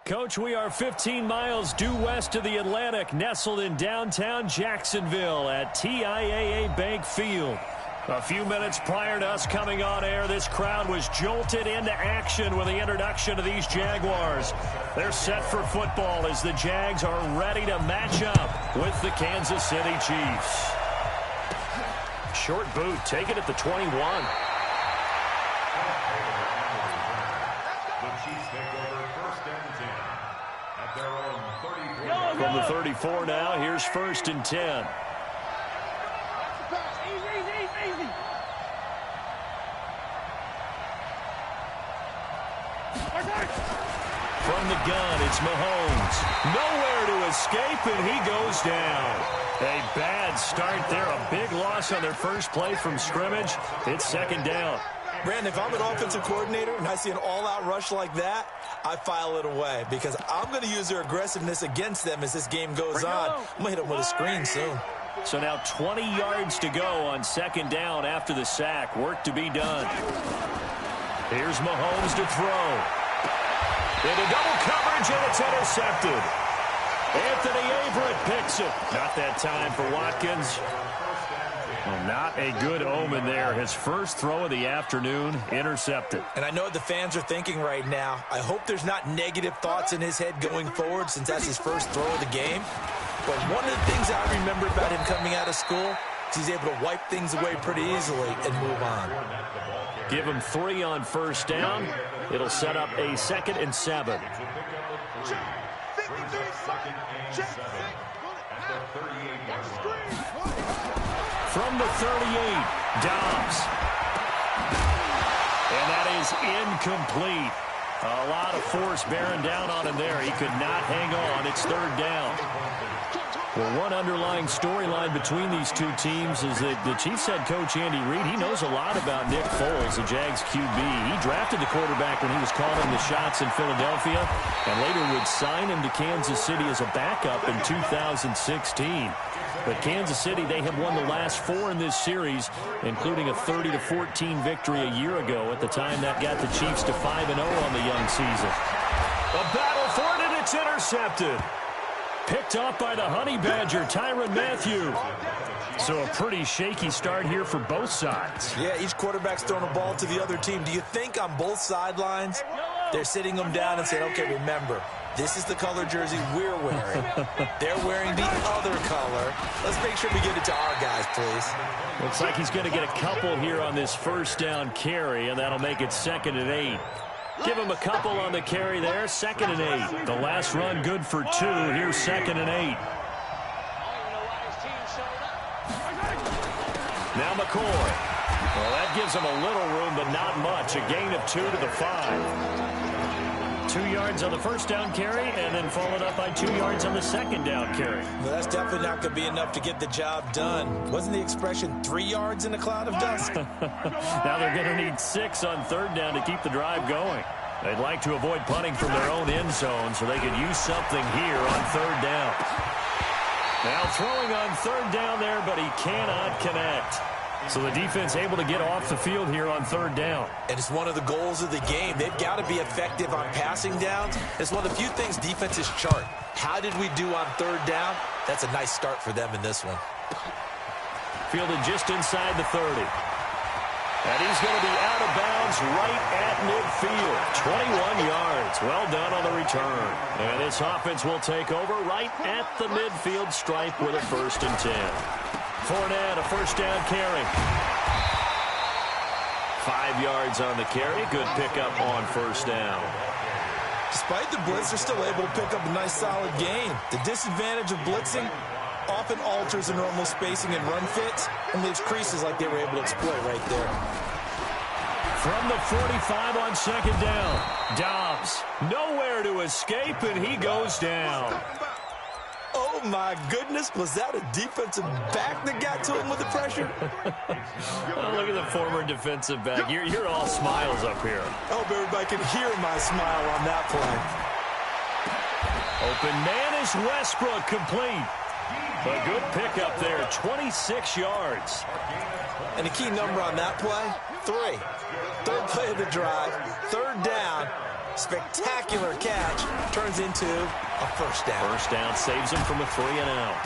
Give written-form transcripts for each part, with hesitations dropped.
Coach, we are 15 miles due west of the Atlantic, nestled in downtown Jacksonville at TIAA Bank Field. A few minutes prior to us coming on air, this crowd was jolted into action with the introduction of these Jaguars. They're set for football as the Jags are ready to match up with the Kansas City Chiefs. Short boot, taken at the 21. From the 34 now, here's 1st and 10. From the gun, it's Mahomes. Nowhere to escape, and he goes down. A bad start there, a big loss on their first play from scrimmage. It's 2nd down. Brandon, if I'm an offensive coordinator and I see an all-out rush like that, I file it away because I'm going to use their aggressiveness against them as this game goes on. I'm going to hit them with a screen soon. So now 20 yards to go on 2nd down after the sack. Work to be done. Here's Mahomes to throw. Into double coverage, and it's intercepted. Anthony Averett picks it. Not that time for Watkins. Well, not a good omen there. His first throw of the afternoon, intercepted. And I know what the fans are thinking right now. I hope there's not negative thoughts in his head going forward since that's his first throw of the game. But one of the things I remember about him coming out of school is he's able to wipe things away pretty easily and move on. Give him 3 on 1st down. It'll set up a 2nd and 7. From the 38, Dobbs. And that is incomplete. A lot of force bearing down on him there. He could not hang on. It's 3rd down. Well, one underlying storyline between these two teams is that the Chiefs head coach Andy Reid, he knows a lot about Nick Foles, the Jags QB. He drafted the quarterback when he was calling the shots in Philadelphia and later would sign him to Kansas City as a backup in 2016. But Kansas City, they have won the last 4 in this series, including a 30-14 victory a year ago. At the time, that got the Chiefs to 5-0 on the young season. A battle for it, and it's intercepted. Picked off by the Honey Badger, Tyrann Mathieu. So a pretty shaky start here for both sides. Yeah, each quarterback's throwing a ball to the other team. Do you think on both sidelines they're sitting them down and saying, okay, remember, this is the color jersey we're wearing. They're wearing the other color. Let's make sure we get it to our guys, please. Looks like he's going to get a couple here on this 1st down carry, and that'll make it 2nd and 8. Give him a couple on the carry there. 2nd and 8. The last run good for 2. Here's 2nd and 8. Now McCoy. Well, that gives him a little room, but not much. A gain of 2 to the 5. 2 yards on the 1st down carry, and then followed up by 2 yards on the 2nd down carry. Well, that's definitely not going to be enough to get the job done. Wasn't the expression 3 yards in a cloud of dust? Now they're going to need 6 on 3rd down to keep the drive going. They'd like to avoid punting from their own end zone so they could use something here on 3rd down. Now throwing on 3rd down there, but he cannot connect. So the defense able to get off the field here on 3rd down. And it's one of the goals of the game. They've got to be effective on passing downs. It's one of the few things defenses chart. How did we do on 3rd down? That's a nice start for them in this one. Fielded just inside the 30. And he's going to be out of bounds right at midfield. 21 yards. Well done on the return. And this offense will take over right at the midfield stripe with a 1st and 10. Fournette, a 1st down carry. 5 yards on the carry. Good pickup on 1st down. Despite the blitz, they're still able to pick up a nice solid gain. The disadvantage of blitzing often alters the normal spacing and run fits and leaves creases like they were able to exploit right there. From the 45 on 2nd down, Dobbs nowhere to escape, and he goes down. Oh, my goodness. Was that a defensive back that got to him with the pressure? Oh, look at the former defensive back. You're all smiles up here. I hope everybody can hear my smile on that play. Open man is Westbrook, complete. A good pickup there, 26 yards. And the key number on that play, 3. Third play of the drive, third down, spectacular catch, turns into a first down. First down saves him from a 3-and-out.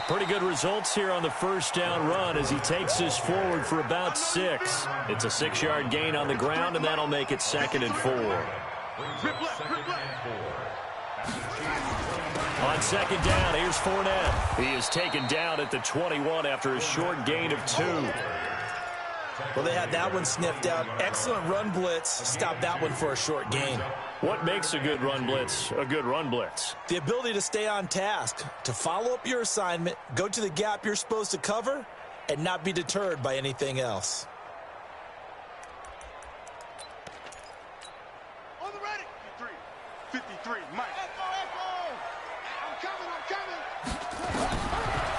Pretty good results here on the first down run as he takes this forward for about 6. It's a 6-yard gain on the ground, and that'll make it 2nd and 4. On 2nd down, here's Fournette. He is taken down at the 21 after a short gain of 2. Well, they had that one sniffed out. Excellent run blitz. Stopped that one for a short gain. What makes a good run blitz a good run blitz? The ability to stay on task, to follow up your assignment, go to the gap you're supposed to cover, and not be deterred by anything else. On the ready. 53, Mike. I'm coming.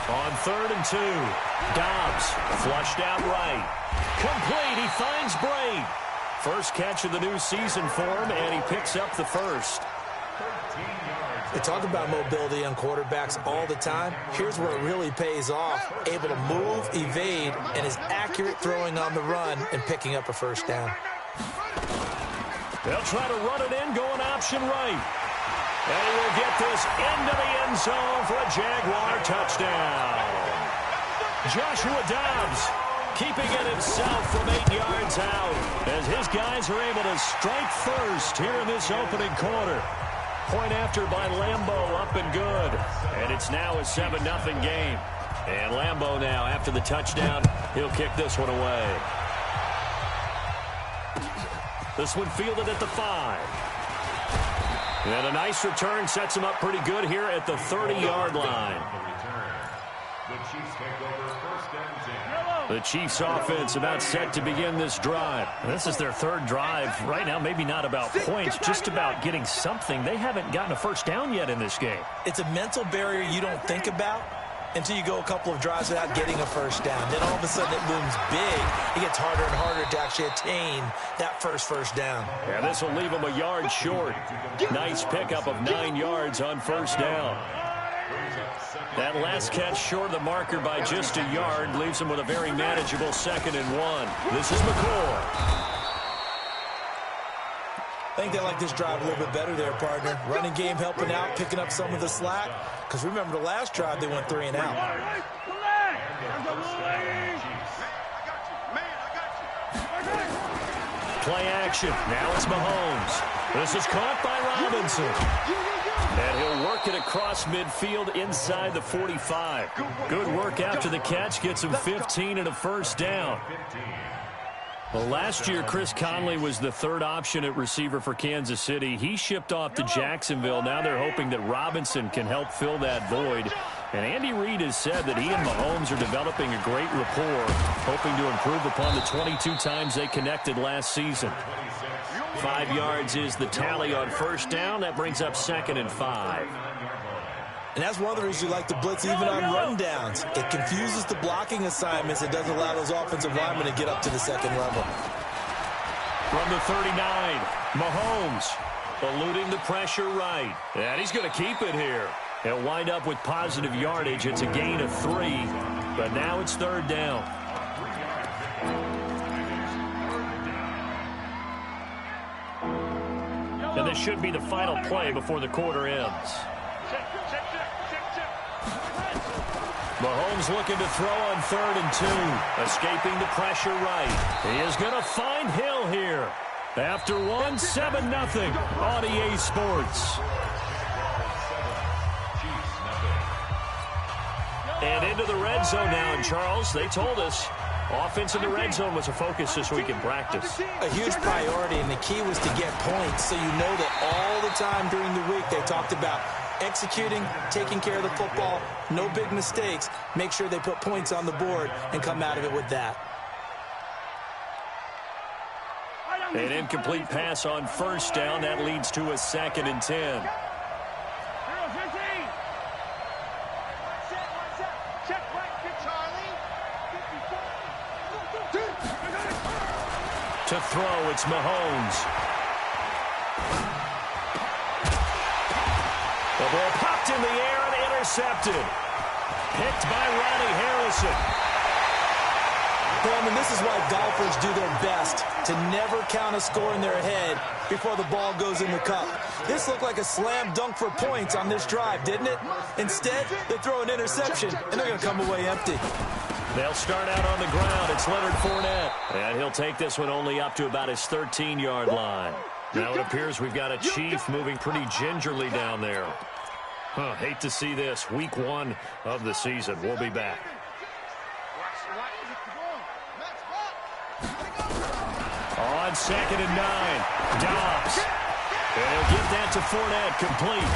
On 3rd and 2, Dobbs flushed out right. Complete, he finds Braid. First catch of the new season for him, and he picks up the first. They talk about mobility on quarterbacks all the time. Here's where it really pays off. Able to move, evade, and is accurate throwing on the run and picking up a first down. They'll try to run it in, going option right. And he will get this into the end zone for a Jaguar touchdown. Joshua Dobbs keeping it himself from 8 yards out as his guys are able to strike first here in this opening quarter. Point after by Lambeau, up and good. And it's now a 7-0 game. And Lambeau now, after the touchdown, he'll kick this one away. This one fielded at the 5. And a nice return sets him up pretty good here at the 30-yard line. The Chiefs offense about set to begin this drive. This is their 3rd drive. Right now, maybe not about points, just about getting something. They haven't gotten a first down yet in this game. It's a mental barrier you don't think about until you go a couple of drives without getting a first down. Then all of a sudden it looms big. It gets harder and harder to actually attain that first down. Yeah, this will leave him a yard short. Nice pickup of 9 yards on first down. That last catch short of the marker by just a yard leaves him with a very manageable 2nd and 1. This is McCoy. I think they like this drive a little bit better there, partner. Running game helping out, picking up some of the slack. Because remember the last drive, they went 3 and out. Play action. Now it's Mahomes. This is caught by Robinson. And he'll work it across midfield inside the 45. Good work after the catch. Gets him 15 and a first down. Well, last year, Chris Conley was the 3rd option at receiver for Kansas City. He shipped off to Jacksonville. Now they're hoping that Robinson can help fill that void. And Andy Reid has said that he and Mahomes are developing a great rapport, hoping to improve upon the 22 times they connected last season. 5 yards is the tally on first down. That brings up 2nd and 5. And that's one of the reasons you like to blitz even on rundowns. It confuses the blocking assignments. It doesn't allow those offensive linemen to get up to the 2nd level. From the 39, Mahomes eluding the pressure right. And he's going to keep it here. He'll wind up with positive yardage. It's a gain of 3, but now it's 3rd down. And this should be the final play before the quarter ends. Mahomes looking to throw on 3rd and 2. Escaping the pressure right. He is going to find Hill here. After 1, 7-0 on EA Sports. And into the red zone now. And Charles, they told us offense in the red zone was a focus this week in practice. A huge priority, and the key was to get points. So you know that all the time during the week they talked about executing, taking care of the football, no big mistakes. Make sure they put points on the board and come out of it with that. An incomplete pass on first down. That leads to a 2nd and 10. To throw, it's Mahomes. The ball popped in the air and intercepted. Picked by Ronnie Harrison. Coleman, this is why golfers do their best to never count a score in their head before the ball goes in the cup. This looked like a slam dunk for points on this drive, didn't it? Instead, they throw an interception, and they're going to come away empty. They'll start out on the ground. It's Leonard Fournette. And he'll take this one only up to about his 13-yard line. Now it appears we've got a Chief moving pretty gingerly down there. Hate to see this. Week 1 of the season. We'll be back. On 2nd and 9, Dobbs. And he'll get that to Fournette, complete.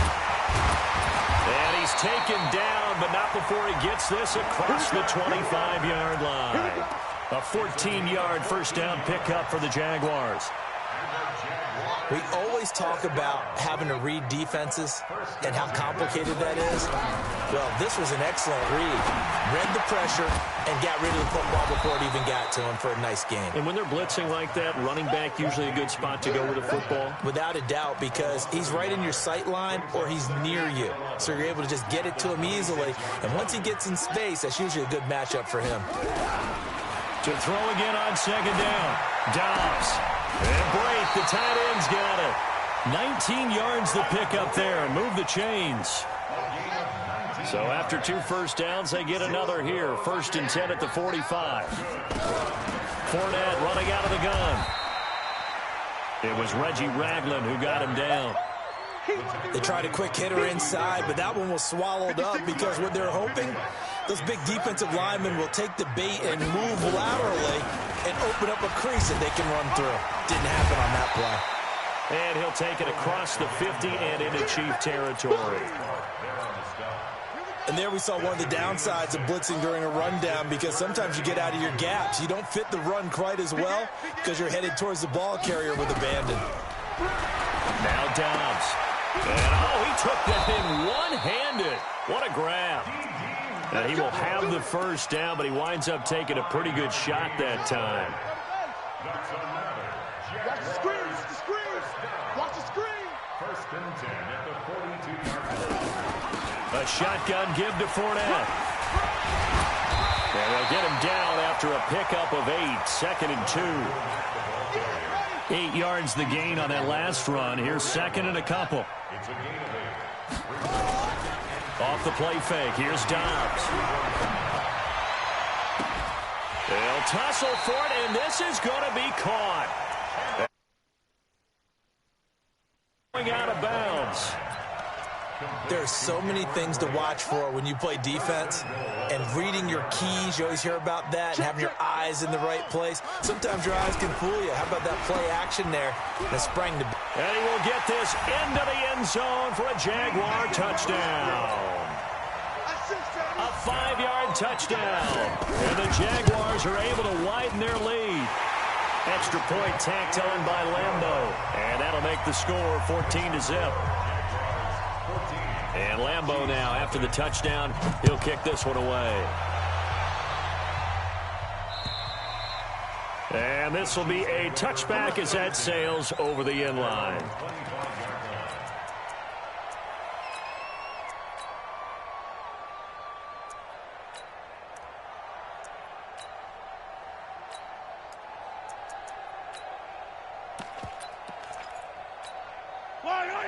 And he's taken down, but not before he gets this across the 25-yard line. A 14-yard first down pickup for the Jaguars. We always talk about having to read defenses and how complicated that is. Well, this was an excellent read. Read the pressure and got rid of the football before it even got to him for a nice game. And when they're blitzing like that, running back usually a good spot to go with the football? Without a doubt, because he's right in your sight line or he's near you. So you're able to just get it to him easily. And once he gets in space, that's usually a good matchup for him. To throw again on 2nd down. Dobbs. And break, the tight end's got it. 19 yards the pickup there and move the chains. So after 2 first downs, they get another here. 1st and 10 at the 45. Fournette running out of the gun. It was Reggie Ragland who got him down. They tried a quick hitter inside, but that one was swallowed up because what they're hoping, those big defensive linemen will take the bait and move laterally and open up a crease that they can run through. Didn't happen on that play. And he'll take it across the 50 and into Chief territory. And there we saw one of the downsides of blitzing during a rundown, because sometimes you get out of your gaps. You don't fit the run quite as well because you're headed towards the ball carrier with abandon. Now Dobbs. And, he took that in one-handed. What a grab. And he will have the first down, but he winds up taking a pretty good shot that time. Watch the screen. Watch the screen. 1st and 10 at the 42-yard line. A shotgun give to Fournette. And they'll get him down after a pickup of 8. 2nd and 2. 8 yards the gain on that last run. Here's 2nd and a couple. Off the play fake. Here's Dobbs. They'll tussle for it, and this is going to be caught. Going out of bounds. There are so many things to watch for when you play defense, and reading your keys, you always hear about that, and having your eyes in the right place. Sometimes your eyes can fool you. How about that play action there? And sprang to... And he will get this into the end zone for a Jaguar touchdown. A 5-yard touchdown. And the Jaguars are able to widen their lead. Extra point tacked on by Lambeau. And that'll make the score 14-0. And Lambeau now, after the touchdown, he'll kick this one away. And this will be a touchback as that sails over the end line.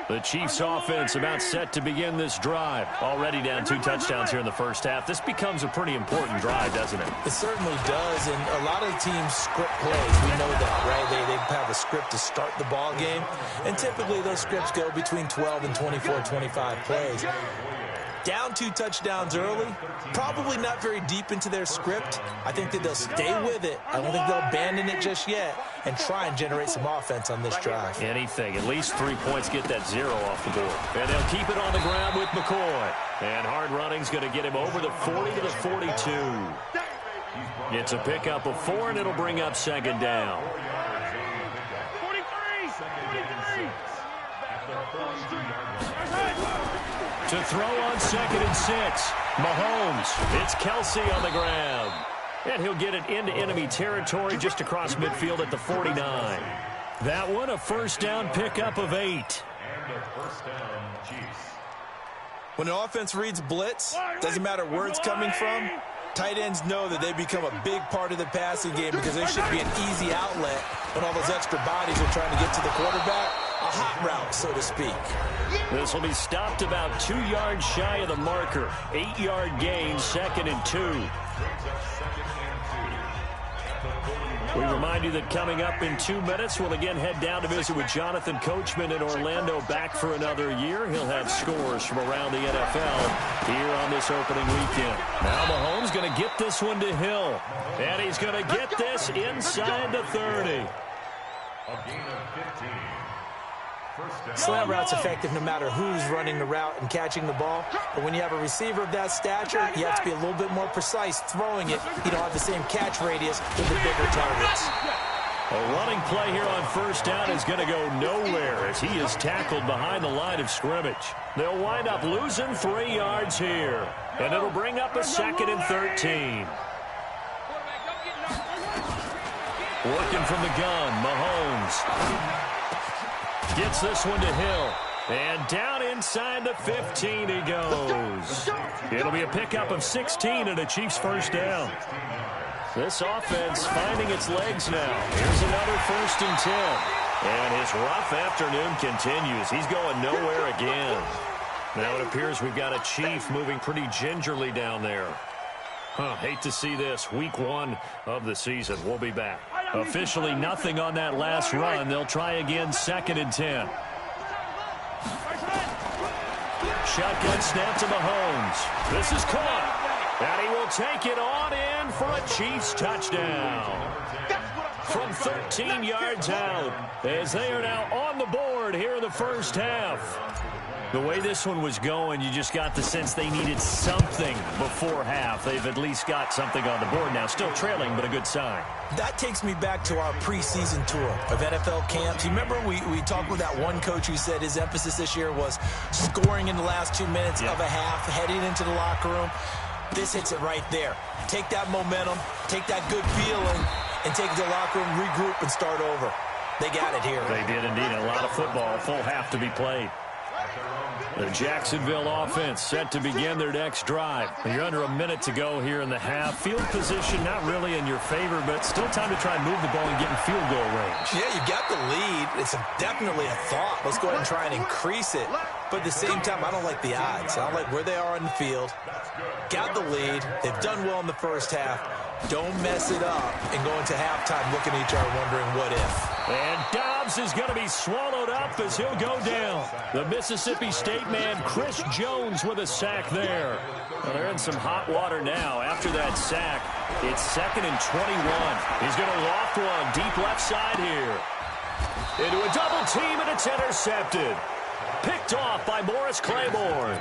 The Chiefs offense about set to begin this drive. Already down 2 touchdowns here in the first half. This becomes a pretty important drive, doesn't it? It certainly does, and a lot of the teams script plays. We know that, right? They have a script to start the ball game, and typically those scripts go between 12 and 24, 25 plays. Down 2 touchdowns early, probably not very deep into their script. I think that they'll stay with it. I don't think they'll abandon it just yet and try and generate some offense on this drive. Anything. At least 3 points, get that 0 off the board. And they'll keep it on the ground with McCoy. And hard running's going to get him over the 40 to the 42. It's a pickup of 4, and it'll bring up 2nd down. 43. To throw on 2nd and 6. Mahomes. It's Kelsey on the ground. And he'll get it into enemy territory just across midfield at the 49. That one, a first down pickup of 8. And a first down, Chiefs. When an offense reads blitz, doesn't matter where it's coming from, Tight ends know that they become a big part of the passing game because they should be an easy outlet when all those extra bodies are trying to get to the quarterback. A hot route, so to speak. This will be stopped about 2 yards shy of the marker. 8-yard gain, 2nd and 2. We remind you that coming up in 2 minutes, we'll again head down to visit with Jonathan Coachman in Orlando, back for another year. He'll have scores from around the NFL here on this opening weekend. Now Mahomes going to get this one to Hill. And he's going to get this inside the 30. A gain of 15. Slant route's effective no matter who's running the route and catching the ball. But when you have a receiver of that stature, you have to be a little bit more precise throwing it. You don't have the same catch radius with the bigger targets. A running play here on first down is going to go nowhere as he is tackled behind the line of scrimmage. They'll wind up losing 3 yards here. And it'll bring up a 2nd and 13. Working from the gun, Mahomes gets this one to Hill. And down inside the 15 he goes. It'll be a pickup of 16 and a Chiefs first down. This offense finding its legs now. Here's another 1st and 10. And his rough afternoon continues. He's going nowhere again. Now it appears we've got a Chief moving pretty gingerly down there. Hate to see this. Week 1 of the season. We'll be back. Officially nothing on that last run. They'll try again, 2nd and 10. Shotgun snap to Mahomes. This is caught. And he will take it on in for a Chiefs touchdown. From 13 yards out, as they are now on the board here in the first half. The way this one was going, you just got the sense they needed something before half. They've at least got something on the board now. Still trailing, but a good sign. That takes me back to our preseason tour of NFL camps. You remember we talked with that one coach who said his emphasis this year was scoring in the last 2 minutes of a half, heading into the locker room. This hits it right there. Take that momentum, take that good feeling, and take it to the locker room, regroup, and start over. They got it here. They did indeed. A lot of football, full half to be played. The Jacksonville offense set to begin their next drive. You're under a minute to go here in the half. Field position not really in your favor, but still time to try and move the ball and get in field goal range. Yeah, you got the lead. It's definitely a thought. Let's go ahead and try and increase it. But at the same time, I don't like the odds. I don't like where they are on the field. Got the lead. They've done well in the first half. Don't mess it up and go into halftime looking at each other wondering what if. And Dobbs is going to be swallowed up as he'll go down. The Mississippi State man, Chris Jones, with a sack there. Well, they're in some hot water now. After that sack, it's 2nd and 21. He's going to loft one deep left side here. Into a double team, and it's intercepted. Picked off by Morris Claiborne.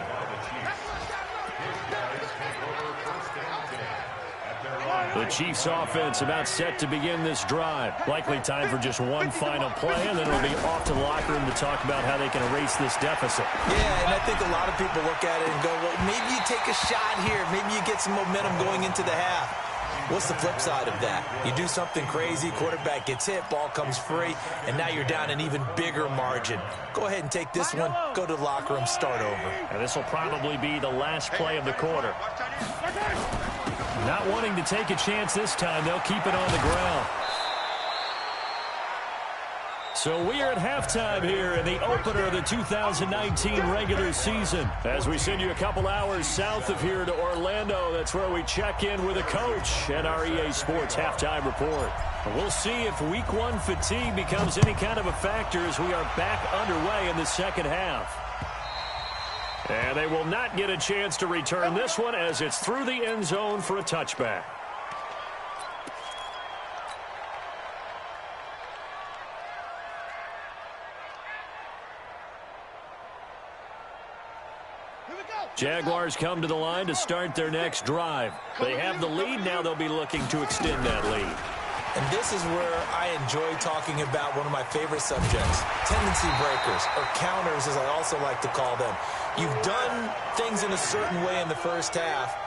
The Chiefs offense about set to begin this drive. Likely time for just one final play, and then it'll be off to the locker room to talk about how they can erase this deficit. Yeah, and I think a lot of people look at it and go, well, maybe you take a shot here. Maybe you get some momentum going into the half. What's the flip side of that? You do something crazy, quarterback gets hit, ball comes free, and now you're down an even bigger margin. Go ahead and take this one, go to the locker room, start over. And this will probably be the last play of the quarter. Not wanting to take a chance this time, they'll keep it on the ground. So we are at halftime here in the opener of the 2019 regular season. As we send you a couple hours south of here to Orlando, that's where we check in with a coach at our EA Sports Halftime Report. We'll see if Week 1 fatigue becomes any kind of a factor as we are back underway in the second half. And they will not get a chance to return this one as it's through the end zone for a touchback. Jaguars come to the line to start their next drive. They have the lead. Now they'll be looking to extend that lead. And this is where I enjoy talking about one of my favorite subjects, tendency breakers, or counters as I also like to call them. You've done things in a certain way in the first half,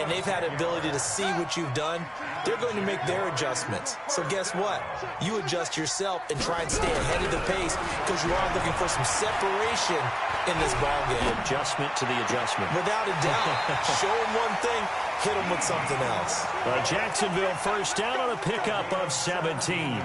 and they've had the ability to see what you've done they're going to make their adjustments. So guess what? You adjust yourself and try and stay ahead of the pace because you are looking for some separation in this ball game. The adjustment to the adjustment. Without a doubt. Show them one thing, hit them with something else. Jacksonville first down on a pickup of 17.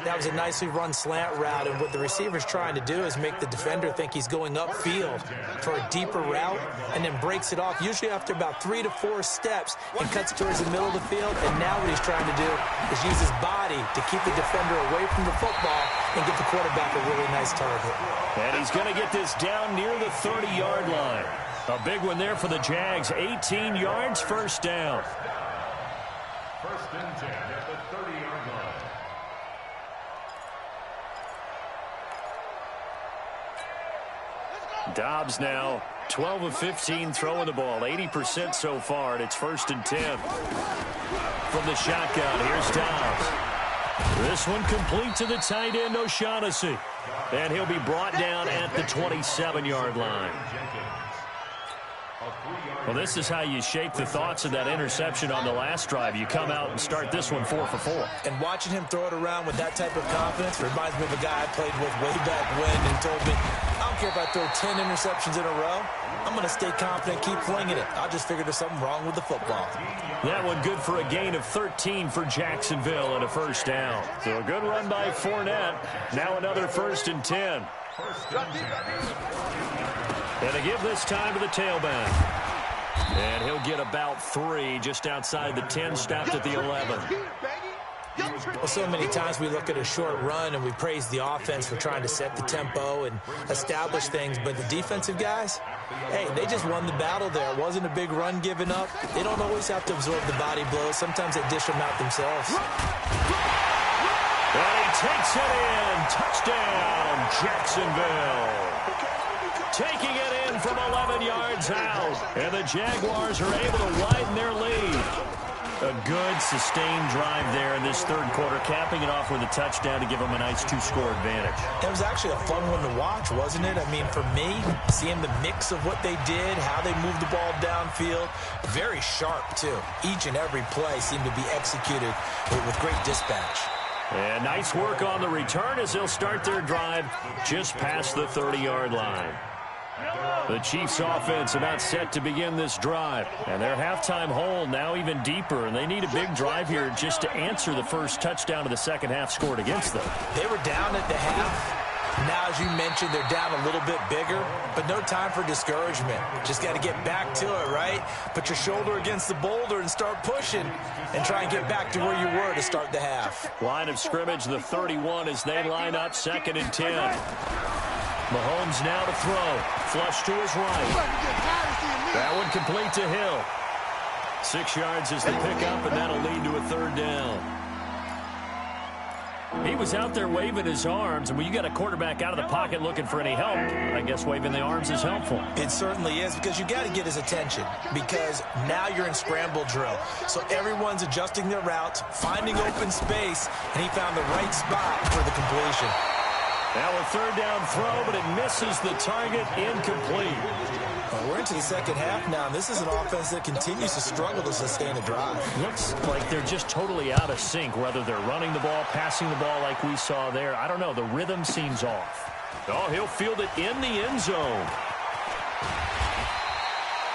That was a nicely run slant route, and what the receiver's trying to do is make the defender think he's going upfield for a deeper route and then breaks it off, usually after about 3 to 4 steps, and cuts towards the middle of the field. And now what he's trying to do is use his body to keep the defender away from the football and give the quarterback a really nice target. And he's going to get this down near the 30-yard line. A big one there for the Jags. 18 yards, first down. First and 10 at the 30-yard line. Dobbs now 12 of 15 throwing the ball, 80% so far, and it's first and 10. From the shotgun, here's Dobbs. This one complete to the tight end, O'Shaughnessy. And he'll be brought down at the 27-yard line. Well, this is how you shape the thoughts of that interception on the last drive. You come out and start this one 4 for 4. And watching him throw it around with that type of confidence reminds me of a guy I played with way back when and told me, I don't care if I throw 10 interceptions in a row. I'm going to stay confident, keep flinging it. I just figured there's something wrong with the football. That one good for a gain of 13 for Jacksonville and a first down. So a good run by Fournette. Now another first and 10. And they give this time to the tailback. And he'll get about 3 just outside the 10, stopped at the 11. Well, so many times we look at a short run and we praise the offense for trying to set the tempo and establish things, but the defensive guys, hey, they just won the battle there. It wasn't a big run given up. They don't always have to absorb the body blows. Sometimes they dish them out themselves. And he takes it in. Touchdown, Jacksonville. Taking it in from 11 yards out. And the Jaguars are able to widen their lead. A good, sustained drive there in this third quarter, capping it off with a touchdown to give them a nice 2-score advantage. It was actually a fun one to watch, wasn't it? I mean, for me, seeing the mix of what they did, how they moved the ball downfield, very sharp, too. Each and every play seemed to be executed with great dispatch. And nice work on the return as they'll start their drive just past the 30-yard line. The Chiefs offense about set to begin this drive. And their halftime hole now even deeper. And they need a big drive here just to answer the first touchdown of the second half scored against them. They were down at the half. Now, as you mentioned, they're down a little bit bigger, but no time for discouragement. Just got to get back to it, right? Put your shoulder against the boulder and start pushing and try and get back to where you were to start the half. Line of scrimmage, the 31 as they line up, 2nd and 10. Mahomes now to throw. Flush to his right. That one complete to Hill. 6 yards is the pickup, and that'll lead to a third down. He was out there waving his arms, and when you got a quarterback out of the pocket looking for any help, I guess waving the arms is helpful. It certainly is, because you got to get his attention, because now you're in scramble drill. So everyone's adjusting their routes, finding open space, and he found the right spot for the completion. Now a third down throw, but it misses the target, incomplete. We're into the second half now, and this is an offense that continues to struggle to sustain a drive. Looks like they're just totally out of sync, whether they're running the ball, passing the ball like we saw there. I don't know. The rhythm seems off. Oh, he'll field it in the end zone.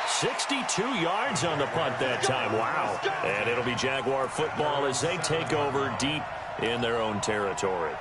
62 yards on the punt that time. Wow. And it'll be Jaguar football as they take over deep in their own territory.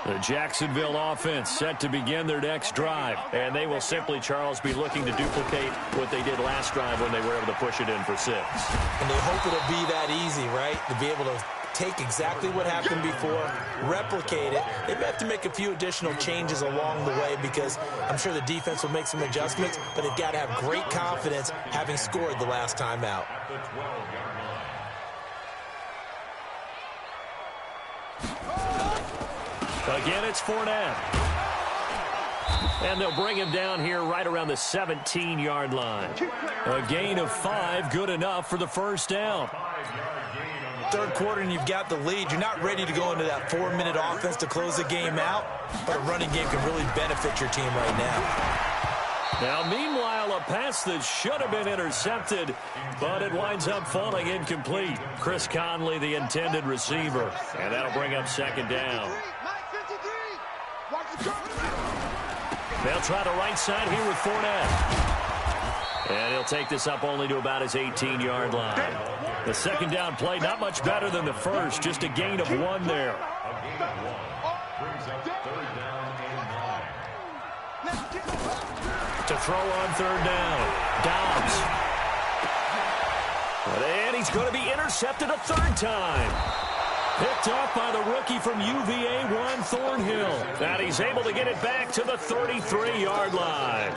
The Jacksonville offense set to begin their next drive. And they will simply, Charles, be looking to duplicate what they did last drive when they were able to push it in for 6. And they hope it'll be that easy, right? To be able to take exactly what happened before, replicate it. They may have to make a few additional changes along the way because I'm sure the defense will make some adjustments, but they've got to have great confidence having scored the last time out. Again, it's Fournette. And they'll bring him down here right around the 17-yard line. A gain of 5, good enough for the first down. Third quarter and you've got the lead. You're not ready to go into that 4-minute offense to close the game out, but a running game can really benefit your team right now. Now, meanwhile, a pass that should have been intercepted, but it winds up falling incomplete. Chris Conley, the intended receiver, and that'll bring up second down. They'll try the right side here with Fournette. And he'll take this up only to about his 18-yard line. The second down play, not much better than the first, just a gain of 1 there. To throw on third down, Dobbs. And he's going to be intercepted a third time. Picked off by the rookie from UVA, Juan Thornhill. And he's able to get it back to the 33-yard line.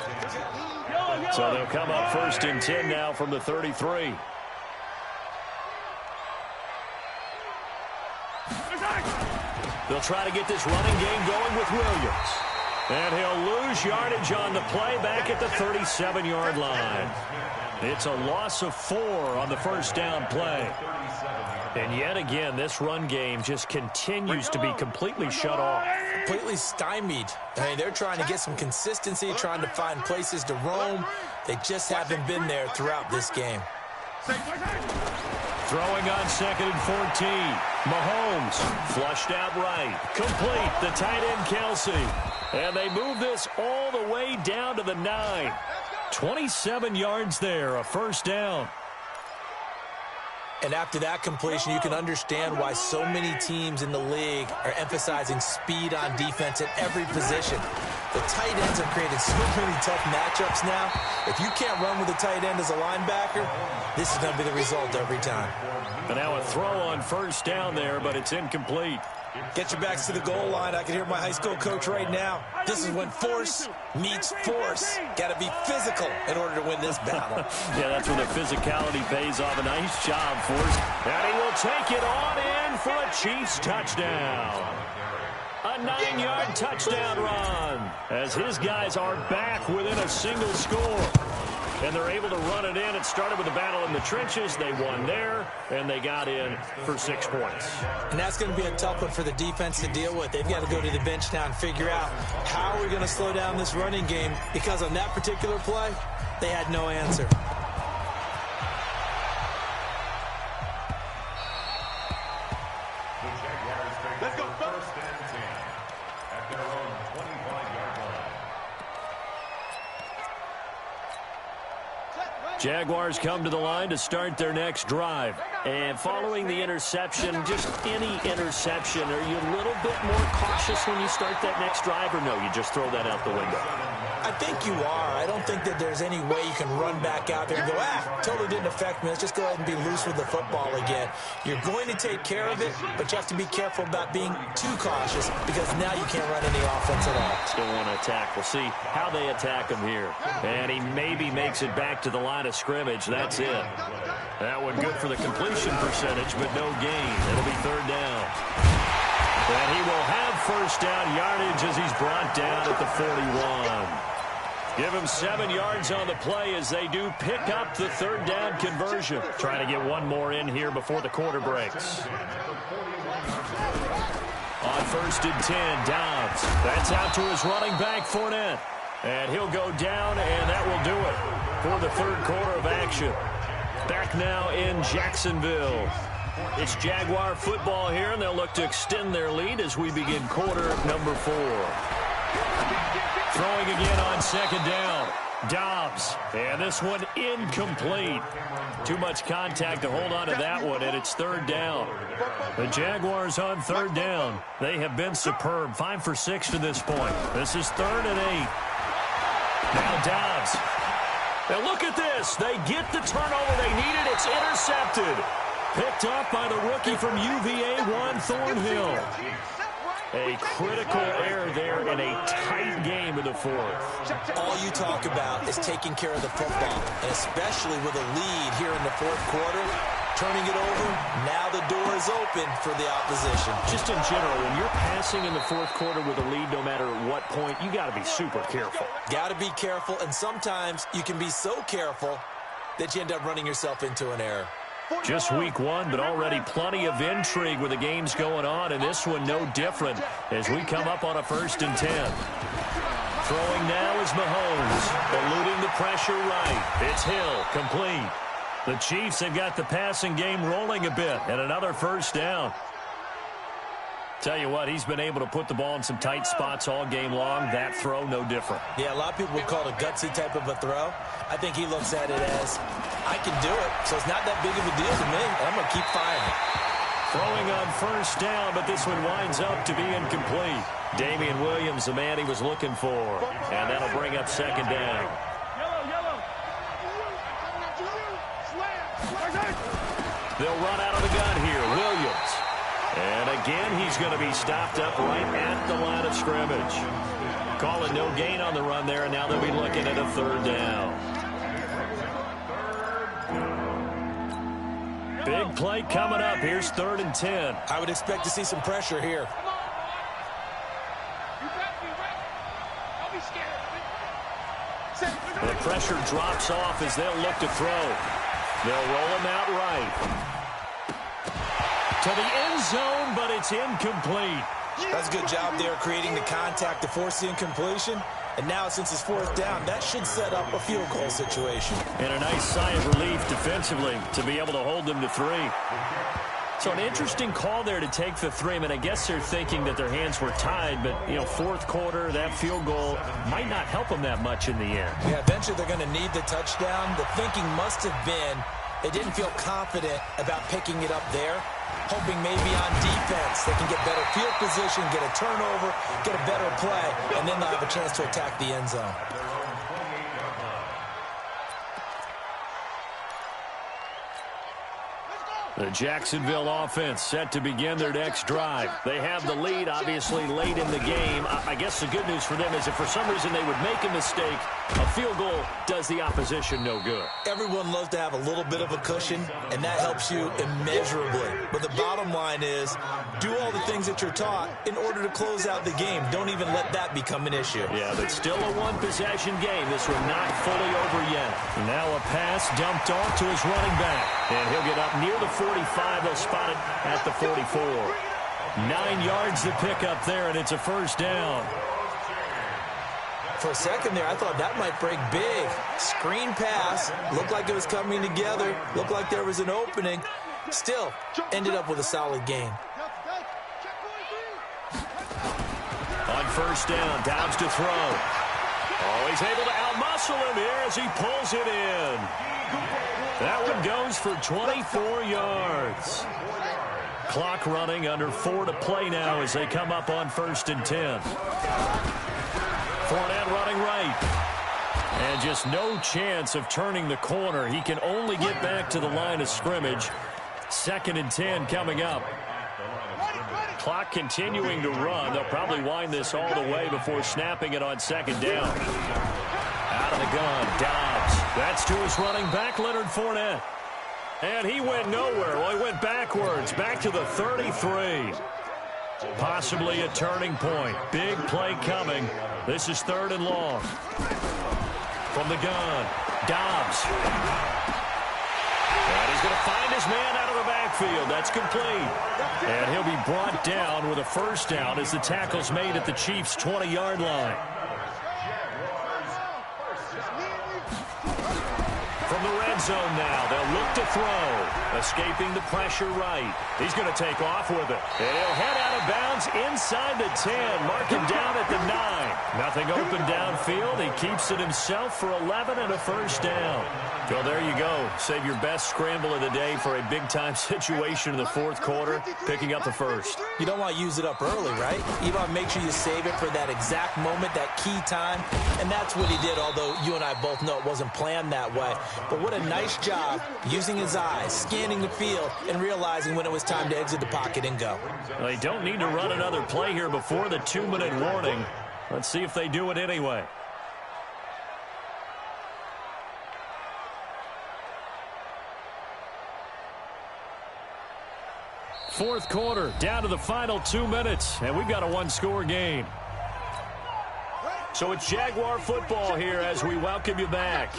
So they'll come up first and 10 now from the 33. They'll try to get this running game going with Williams. And he'll lose yardage on the play back at the 37-yard line. It's a loss of 4 on the first down play. And yet again, this run game just continues to be completely shut off. Completely stymied. I mean, they're trying to get some consistency, trying to find places to roam. They just haven't been there throughout this game. Throwing on 2nd and 14. Mahomes flushed out right. Complete. The tight end, Kelsey. And they move this all the way down to the 9. 27 yards there, a first down. And after that completion, you can understand why so many teams in the league are emphasizing speed on defense at every position. The tight ends have created so many tough matchups now. If you can't run with a tight end as a linebacker, this is going to be the result every time. And now a throw on first down there, but it's incomplete. Get your backs to the goal line. I can hear my high school coach right now. This is when force meets force. Got to be physical in order to win this battle. Yeah, that's when the physicality pays off. A nice job, Force. And he will take it on in for a Chiefs touchdown. A 9-yard touchdown run as his guys are back within a single score. And they're able to run it in. It started with a battle in the trenches. They won there, and they got in for 6 points. And that's going to be a tough one for the defense to deal with. They've got to go to the bench now and figure out how we're going to slow down this running game, because on that particular play, they had no answer. Let's go. First and 10 at their own 25-yard line. Jaguars come to the line to start their next drive. And following the interception, just any interception, are you a little bit more cautious when you start that next drive, or no, you just throw that out the window? I think you are. I don't think that there's any way you can run back out there and go, totally didn't affect me. Let's just go ahead and be loose with the football again. You're going to take care of it, but you have to be careful about being too cautious, because now you can't run any offense at all. Still want to attack. We'll see how they attack him here. And he maybe makes it back to the line of scrimmage. That's it. That one good for the completion percentage, but no gain. It'll be third down. And he will have first down yardage as he's brought down at the 41. Give him 7 yards on the play as they do pick up the third down conversion. Trying to get one more in here before the quarter breaks. On first and 10, Dobbs. That's out to his running back, Fournette. And he'll go down, and that will do it for the third quarter of action. Back now in Jacksonville. It's Jaguar football here, and they'll look to extend their lead as we begin quarter number 4. Throwing again on second down. Dobbs. And this one incomplete. Too much contact to hold on to that one, and it's third down. The Jaguars on third down. They have been superb. 5 for 6 to this point. This is 3rd and 8. Now Dobbs. Now look at this. They get the turnover they needed. It's intercepted. Picked up by the rookie from UVA, Juan Thornhill. A critical error there in a tight game in the 4th. All you talk about is taking care of the football, and especially with a lead here in the 4th quarter, turning it over, now the door is open for the opposition. Just in general, when you're passing in the 4th quarter with a lead, no matter at what point, you got to be super careful. Got to be careful, and sometimes you can be so careful that you end up running yourself into an error. Just week 1, but already plenty of intrigue with the games going on, and this one no different as we come up on a 1st and 10. Throwing now is Mahomes, eluding the pressure right. It's Hill, complete. The Chiefs have got the passing game rolling a bit, and another first down. Tell you what, he's been able to put the ball in some tight spots all game long. That throw, no different. Yeah, a lot of people would call it a gutsy type of a throw. I think he looks at it as, I can do it, so it's not that big of a deal to me, and I'm going to keep firing. Throwing on first down, but this one winds up to be incomplete. Damian Williams, the man he was looking for, and that'll bring up second down. They'll run out of the gun here. Williams. And again, he's going to be stopped up right at the line of scrimmage. Call it no gain on the run there, and now they'll be looking at a third down. Big play coming up. Here's 3rd and 10. I would expect to see some pressure here. The pressure drops off as they'll look to throw. They'll roll him out right. To the end zone, but it's incomplete. That's a good job there creating the contact to force the incompletion. And now, since it's 4th down, that should set up a field goal situation. And a nice sigh of relief defensively to be able to hold them to 3. So an interesting call there to take the 3. I mean, I guess they're thinking that their hands were tied, but, you know, 4th quarter, that field goal might not help them that much in the end. Yeah, eventually they're going to need the touchdown. The thinking must have been they didn't feel confident about picking it up there, hoping maybe on defense they can get better field position, get a turnover, get a better play, and then they'll have a chance to attack the end zone. The Jacksonville offense set to begin their next drive. They have the lead, obviously, late in the game. I guess the good news for them is if for some reason they would make a mistake, a field goal does the opposition no good. Everyone loves to have a little bit of a cushion, and that helps you immeasurably. But the bottom line is, do all the things that you're taught in order to close out the game. Don't even let that become an issue. Yeah, but still a one-possession game. This one not fully over yet. Now a pass dumped off to his running back, and he'll get up near the 45. They'll spot it at the 44. 9 yards to pick up there, and it's a first down. For a second there, I thought that might break big. Screen pass. Looked like it was coming together. Looked like there was an opening. Still, ended up with a solid gain. On first down, Dobbs to throw. Oh, he's able to outmuscle him here as he pulls it in. That one goes for 24 yards. Clock running, under 4 to play now as they come up on 1st and 10. Fournette running right. And just no chance of turning the corner. He can only get back to the line of scrimmage. 2nd and 10 coming up. Clock continuing to run. They'll probably wind this all the way before snapping it on 2nd down. Out of the gun, Dobbs. That's to his running back, Leonard Fournette. And he went nowhere. Well, he went backwards, back to the 33. Possibly a turning point. Big play coming. This is 3rd and long. From the gun, Dobbs. And he's going to find his man out of the backfield. That's complete. And he'll be brought down with a first down as the tackle's made at the Chiefs' 20-yard line. From the red zone now, they'll look to throw. Escaping the pressure right. He's going to take off with it. And he'll head out of bounds inside the 10. Mark him down at the 9. Nothing open downfield. He keeps it himself for 11 and a first down. Well, there you go. Save your best scramble of the day for a big-time situation in the 4th quarter, picking up the first. You don't want to use it up early, right? You want to make sure you save it for that exact moment, that key time. And that's what he did, although you and I both know it wasn't planned that way. But what a nice job using his eyes, scanning the field, and realizing when it was time to exit the pocket and go. Well, they don't need to run another play here before the 2-minute warning. Let's see if they do it anyway. Fourth quarter, down to the final 2 minutes, and we've got a one-score game. So it's Jaguar football here as we welcome you back.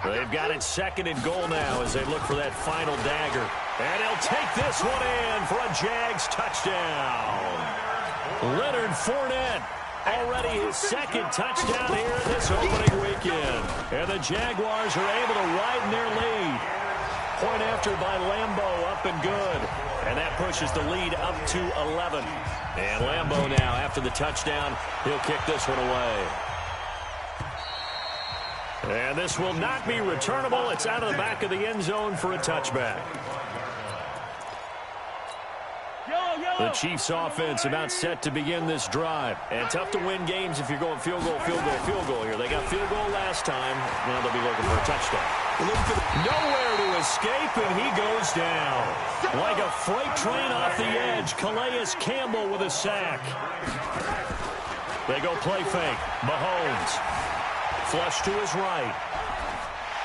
They've got it 2nd and goal now as they look for that final dagger. And he'll take this one in for a Jags touchdown. Leonard Fournette Already his second touchdown here this opening weekend. And the Jaguars are able to widen their lead. Point after by Lambeau, up and good. And that pushes the lead up to 11. And Lambeau now, after the touchdown, he'll kick this one away. And this will not be returnable. It's out of the back of the end zone for a touchback. The Chiefs offense about set to begin this drive. And tough to win games if you're going field goal, field goal, field goal here. They got field goal last time. Now they'll be looking for a touchdown. Nowhere to escape, and he goes down. Like a freight train off the edge, Calais Campbell with a sack. They go play fake. Mahomes. Flush to his right.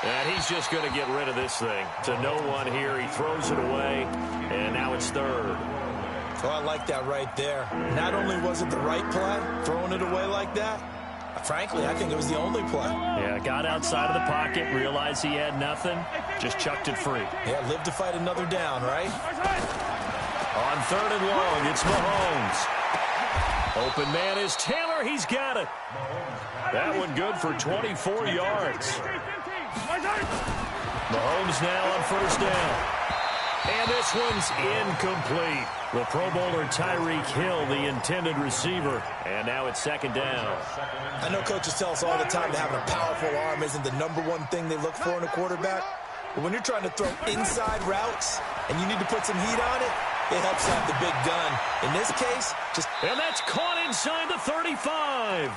And he's just going to get rid of this thing. To no one here. He throws it away, and now it's third. Oh, I like that right there. Not only was it the right play, throwing it away like that, frankly, I think it was the only play. Yeah, got outside of the pocket, realized he had nothing, just chucked it free. Yeah, live to fight another down, right? On third and long, it's Mahomes. Open man is Taylor. He's got it. That one good for 24 yards. Mahomes now on first down. And this one's incomplete. The Pro Bowler Tyreek Hill, the intended receiver. And now it's second down. I know coaches tell us all the time that having a powerful arm isn't the #1 thing they look for in a quarterback. But when you're trying to throw inside routes and you need to put some heat on it, it helps have the big gun. In this case, just... And that's caught inside the 35.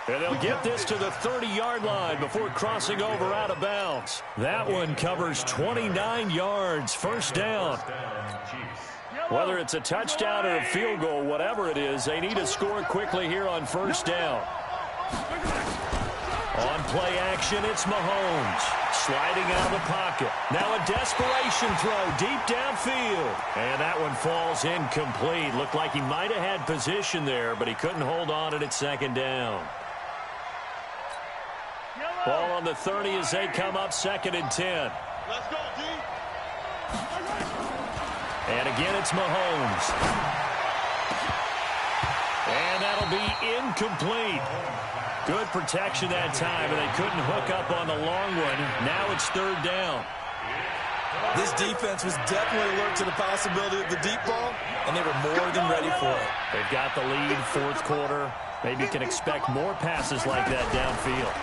And they'll get this to the 30-yard line before crossing over out of bounds. That one covers 29 yards. First down. Whether it's a touchdown or a field goal, whatever it is, they need to score quickly here on first down. On play action, it's Mahomes. Sliding out of the pocket. Now a desperation throw deep downfield. And that one falls incomplete. Looked like he might have had position there, but he couldn't hold on at second down. Ball on the 30 as they come up second and 10. Let's go, D. And again, it's Mahomes. And that'll be incomplete. Good protection that time, and they couldn't hook up on the long one. Now it's third down. This defense was definitely alert to the possibility of the deep ball, and they were more than ready for it. They've got the lead, fourth quarter. Maybe you can expect more passes like that downfield.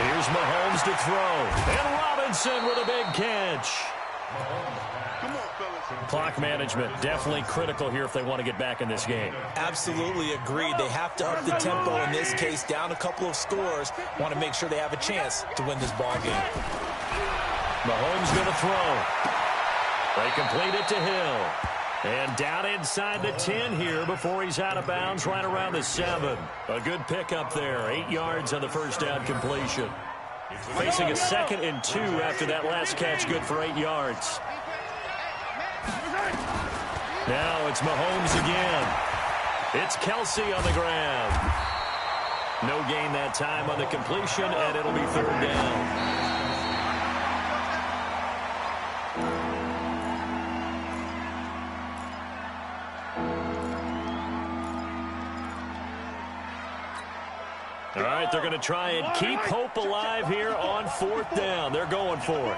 Here's Mahomes to throw. And Robinson with a big catch. Clock management definitely critical here if they want to get back in this game. Absolutely agreed. They have to up the tempo in this case, down a couple of scores. Want to make sure they have a chance to win this ball game. Mahomes going to throw. They complete it to Hill. And down inside the 10 here before he's out of bounds right around the 7. A good pickup there. 8 yards on the first down completion. Facing a 2nd and 2 after that last catch, good for 8 yards. Now it's Mahomes again. It's Kelsey on the ground. No gain that time on the completion, and it'll be third down. All right, they're going to try and keep hope alive here on fourth down. They're going for it.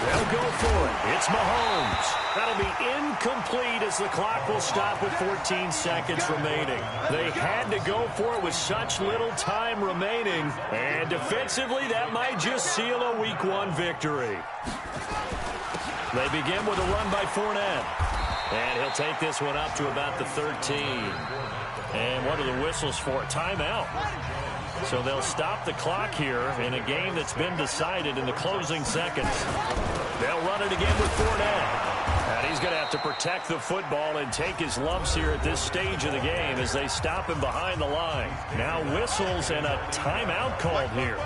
They'll go for it. It's Mahomes. That'll be incomplete as the clock will stop with 14 seconds remaining. They had to go for it with such little time remaining. And defensively, that might just seal a Week 1 victory. They begin with a run by Fournette. And he'll take this one up to about the 13. And what are the whistles for? Timeout. So they'll stop the clock here in a game that's been decided in the closing seconds. They'll run it again with Fournette. And he's going to have to protect the football and take his lumps here at this stage of the game as they stop him behind the line. Now whistles and a timeout called here.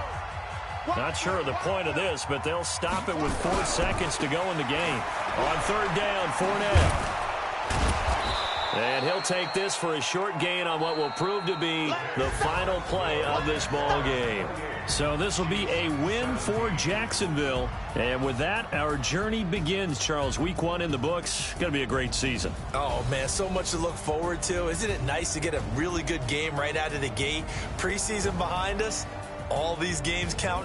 Not sure of the point of this, but they'll stop it with 4 seconds to go in the game. On third down, Fournette. And he'll take this for a short gain on what will prove to be the final play of this ball game. So this will be a win for Jacksonville. And with that, our journey begins, Charles. Week 1 in the books. Going to be a great season. Oh, man, so much to look forward to. Isn't it nice to get a really good game right out of the gate? Preseason behind us, all these games count now.